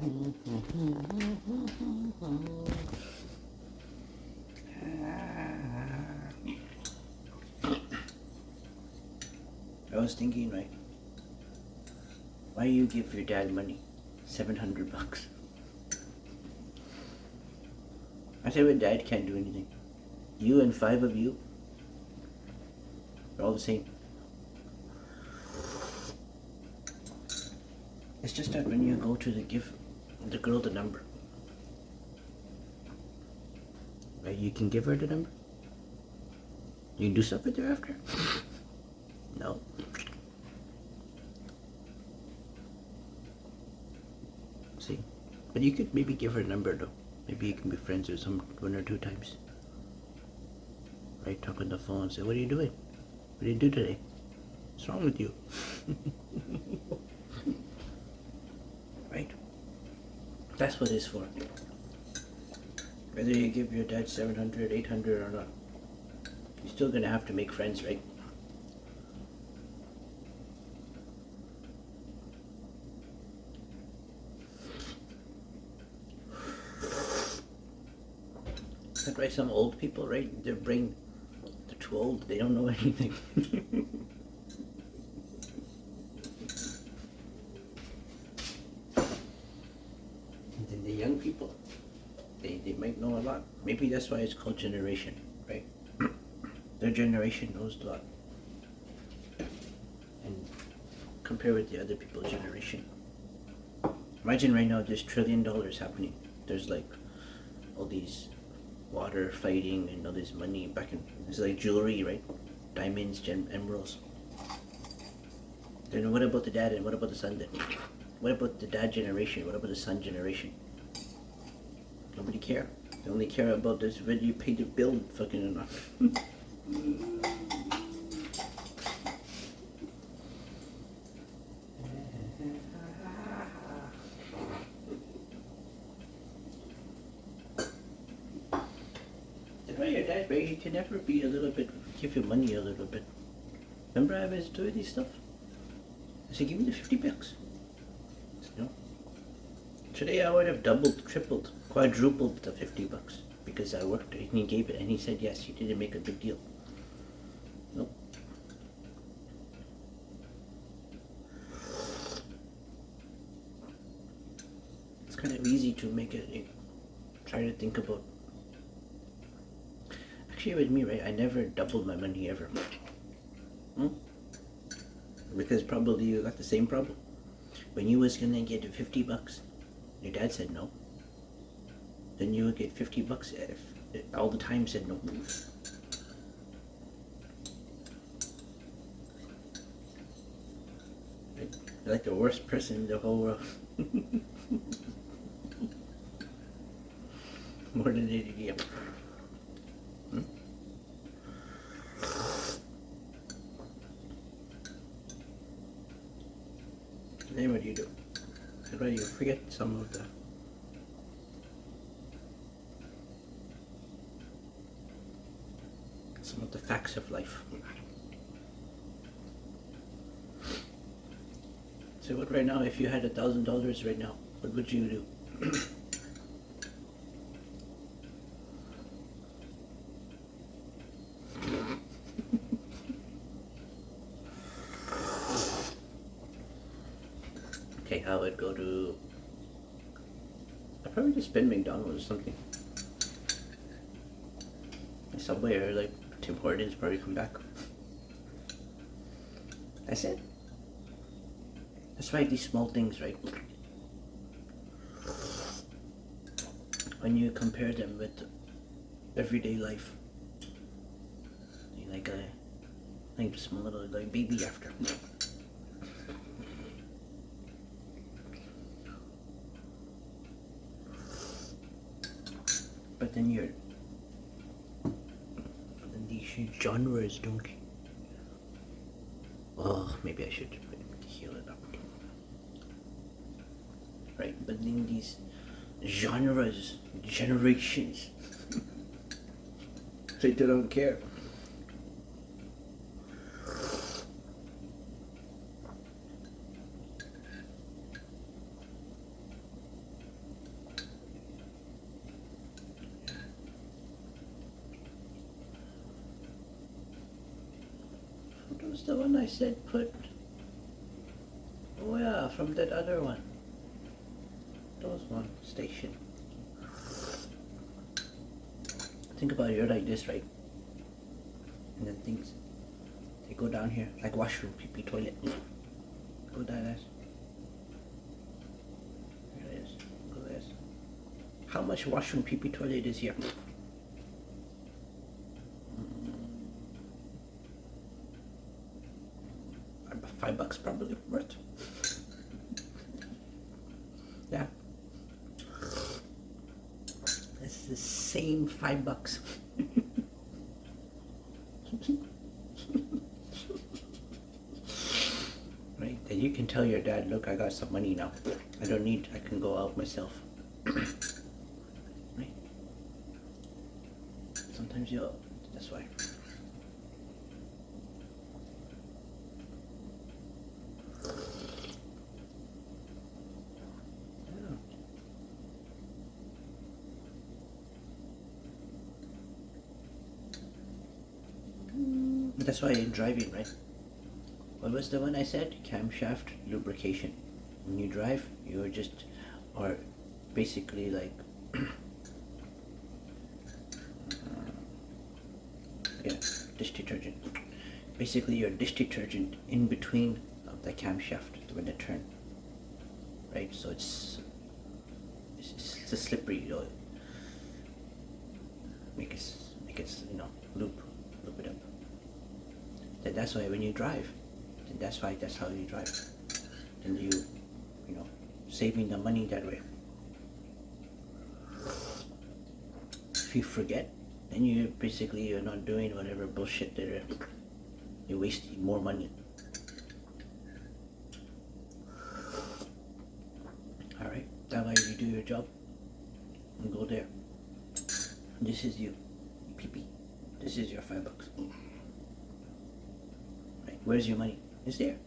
I was thinking, right? Why you give your dad money? $700. I said, my dad can't do anything. You and five of you are all the same. It's just that when you go to give the girl the number, right? You can give her the number. You can do stuff with her after. No. See, but you could maybe give her a number though. Maybe you can be friends with some 1 or 2 times. Right? Talk on the phone. Say, what are you doing? What did you do today? What's wrong with you? Right? That's what it's for. Whether you give your dad 700, 800 or not, you're still gonna have to make friends, right? That's why some old people, right? Their brain, they're too old. They don't know anything. And then the young people, they might know a lot. Maybe that's why it's called generation, right? Their generation knows a lot. And compare with the other people's generation. Imagine right now there's $1 trillion happening. There's like all these water fighting and all this money back in, it's like jewelry, right? Diamonds, emeralds. Then what about the dad and what about the son then? What about the dad generation? What about the son generation? Nobody care. They only care about this whether you pay the bill fucking enough. That's why your dad, right? He can never be a little bit, give you money a little bit. Remember I was doing this stuff? I said, give me the $50. You know? Today I would have doubled, tripled, quadrupled the $50 because I worked and he gave it and he said yes, he didn't make a big deal. Nope. It's kind of easy to make it, try to think about. Actually with me, right, I never doubled my money ever. Because probably you got the same problem. When you was gonna get $50, your dad said no. Then you would get $50 if all the time said no. Right? You're like the worst person in the whole world. More than an idiot. Then what do you do? Well, you forget some of the facts of life. So what right now, if you had $1,000 right now, what would you do? Okay, I would go to, I'd probably just spend McDonald's or something. Subway or like Tim Hortons, probably come back. That's it. That's right, these small things, right? When you compare them with everyday life, like a small little like baby after. But then these genres don't. Oh, maybe I should heal it up. Right, but then these genres, generations, they don't care. was the one I said put? Oh yeah, from that other one. Those one station. Think about it, you're like this, right? And then things, they go down here, like washroom, pee-pee, toilet. Go down this. Here it is. Go this. How much washroom, pee-pee, toilet is here? $5 probably worth. Yeah. It's the same $5. Right? And you can tell your dad, look, I got some money now. I can go out myself. Right? Sometimes that's why. That's why I'm driving, right? What was the one I said? Camshaft lubrication. When you drive, you're just, or basically like, yeah, dish detergent. Basically, your dish detergent in between of the camshaft when they turn, right? So it's a slippery, make it loop it up. Then that's why when you drive, that's how you drive. And you saving the money that way. If you forget, then you're not doing whatever bullshit that you're wasting more money. Alright, that way you do your job and go there. This is you, pee-pee. This is your $5. Right, where's your money? It's there.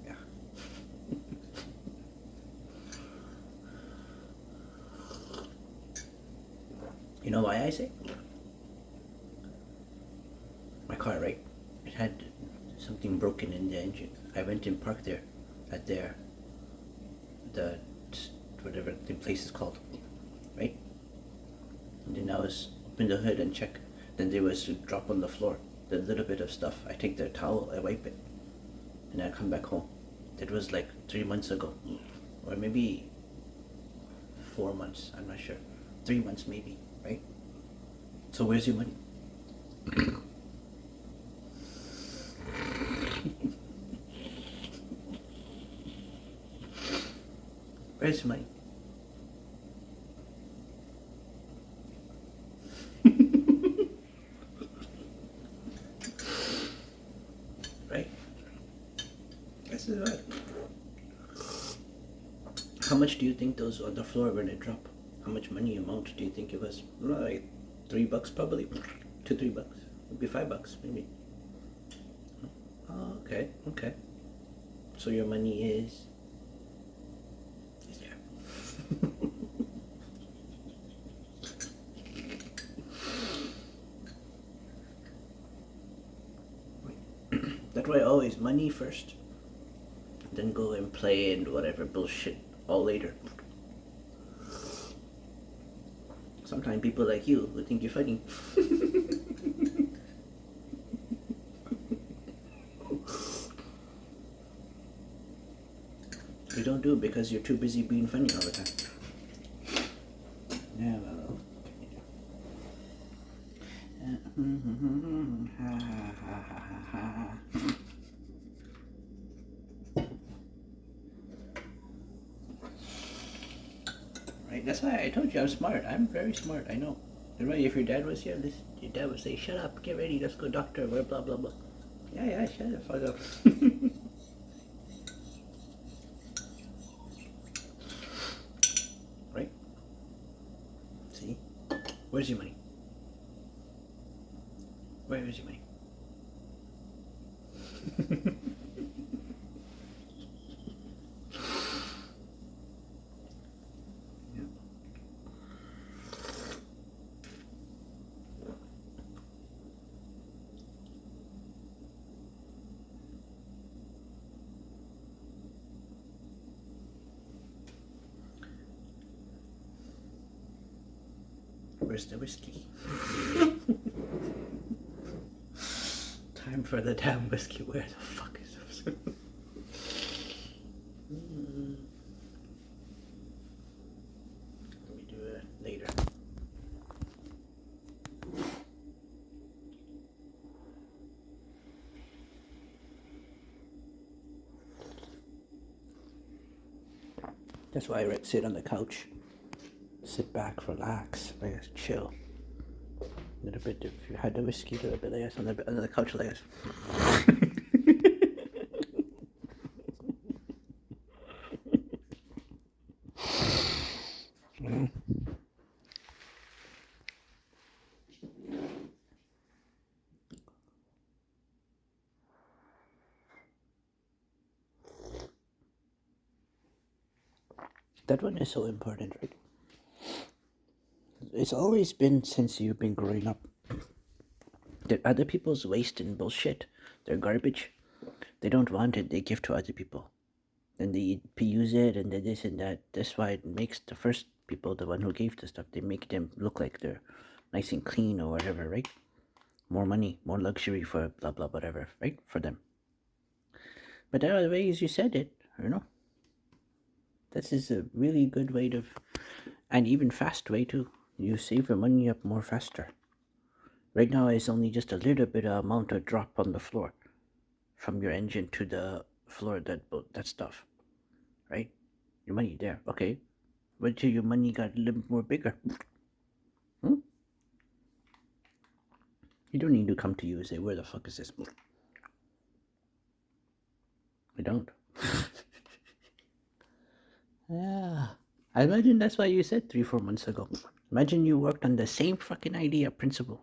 Yeah. You know why I say? My car, right? It had something broken in the engine. I went and parked there at whatever the place is called, right? And then I was open the hood and check. Then there was a drop on the floor. The little bit of stuff. I take the towel, I wipe it, and I come back home. That was like 3 months ago, or maybe 4 months. I'm not sure. 3 months maybe, right? So where's your money? Where's your money? Right? This is what. How much do you think those on the floor when they drop? How much money amount do you think it was? Like $3 probably. $2, $3. Maybe $5 maybe. Oh, okay. So your money is there. That's why always money first, then go and play and whatever bullshit all later. Sometimes people like you would think you're funny. You don't do it because you're too busy being funny all the time. Yeah, well. Right, that's why I told you I'm smart. I'm very smart, I know. Right, if your dad was here, your dad would say, shut up, get ready, let's go doctor, blah blah blah. Yeah, shut the fuck up. Right? See? Where's your money? Where is your money? Where's the whiskey? Time for the damn whiskey. Where the fuck is this? Let me do it later. That's why I sit on the couch. Sit back, relax, like this, chill. A little bit, if you had the whiskey, a little bit like this, on the couch like this. That one is so important, right? It's always been since you've been growing up that other people's waste and bullshit, they're garbage. They don't want it, they give to other people. Then they use it and then this and that. That's why it makes the first people, the one who gave the stuff, they make them look like they're nice and clean or whatever, right? More money, more luxury for blah blah whatever, right? For them. But there are ways you said it, you know. This is a really good way to, and even fast way too. You save your money up more faster. Right now it's only just a little bit of amount of drop on the floor from your engine to the floor, that stuff, right? Your money there, okay. Wait till your money got a little more bigger. You don't need to come to you and say, where the fuck is this? I don't. Yeah. I imagine that's why you said 3-4 months ago. Imagine you worked on the same fucking idea, principle.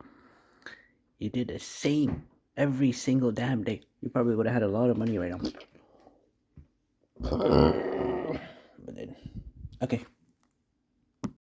You did the same every single damn day. You probably would have had a lot of money right now. But then, okay.